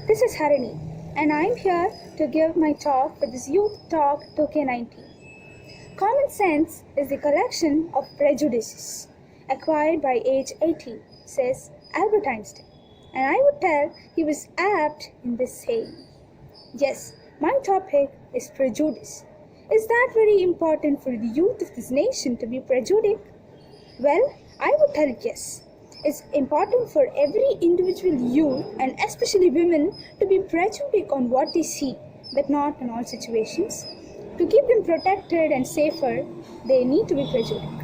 This is Harini, and I'm here to give my talk for this Youth Talk 2K19. Common sense is the collection of prejudices acquired by age 18, says Albert Einstein, and I would tell he was apt in this saying. Yes, my topic is prejudice. Is that very important for the youth of this nation to be prejudiced? Well, I would tell yes. It's important for every individual youth and especially women to be prejudiced on what they see, but not in all situations. To keep them protected and safer, they need to be prejudiced.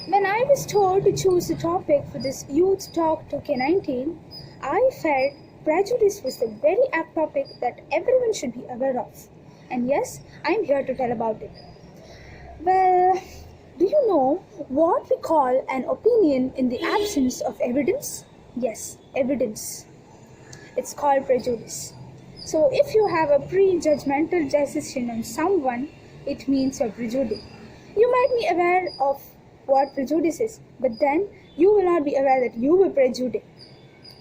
When I was told to choose a topic for this Youth Talk 2K19, I felt prejudice was the very apt topic that everyone should be aware of. And yes, I'm here to tell about it. Well, do you know what we call an opinion in the absence of evidence? Yes, evidence. It's called prejudice. So if you have a pre-judgmental decision on someone, it means you're prejudiced. You might be aware of what prejudice is, but then you will not be aware that you were prejudiced.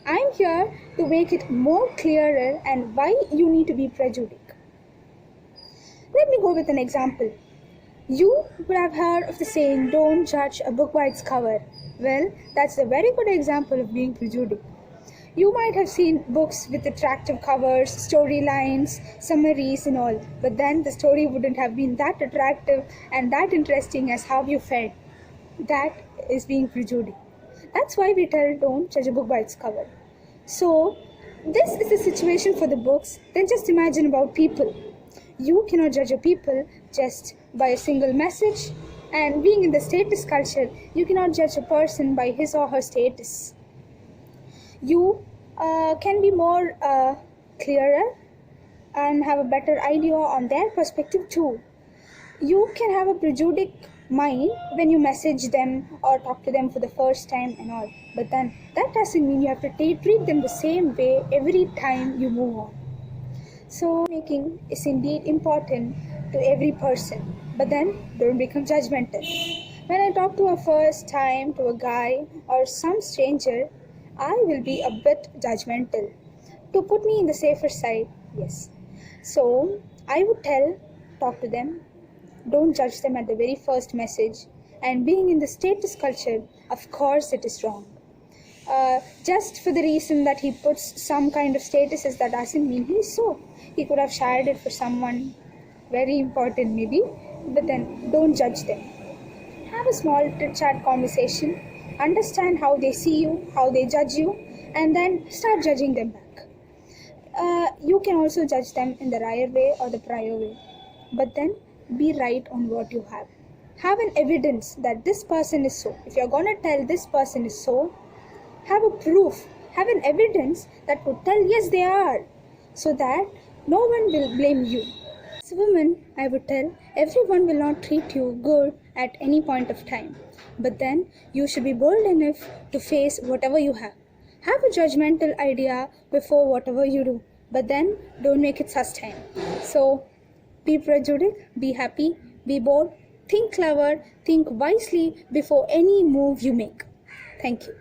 I'm here to make it more clearer and why you need to be prejudiced. Let me go with an example. You would have heard of the saying, don't judge a book by its cover. Well, that's a very good example of being prejudiced. You might have seen books with attractive covers, storylines, summaries and all, but then the story wouldn't have been that attractive and that interesting as how you felt. That is being prejudiced. That's why we tell don't judge a book by its cover. So, this is the situation for the books. Then just imagine about people. You cannot judge a people just by a single message, and being in the status culture, you cannot judge a person by his or her status. You can be more clearer and have a better idea on their perspective too. You can have a prejudiced mind when you message them or talk to them for the first time and all, but then that doesn't mean you have to treat them the same way every time you move on. So making is indeed important to every person, but then don't become judgmental. When I talk to a first time to a guy or some stranger, I will be a bit judgmental to put me in the safer side, yes. So I would talk to them, don't judge them at the very first message, and being in the status culture, of course it is wrong. Just for the reason that he puts some kind of statuses, that doesn't mean he's so. He could have shared it for someone very important maybe, but then don't judge them. Have a small chit-chat conversation, understand how they see you, how they judge you, and then start judging them back. You can also judge them in the right way or the prior way, but then be right on what you have. Have an evidence that this person is so. If you're going to tell this person is so, have a proof, have an evidence that would tell yes they are, so that no one will blame you. As a woman, I would tell everyone will not treat you good at any point of time, but then you should be bold enough to face whatever you have. Have a judgmental idea before whatever you do, but then don't make it sustain. So be prejudiced, be happy, be bold, think clever, think wisely before any move you make. Thank you.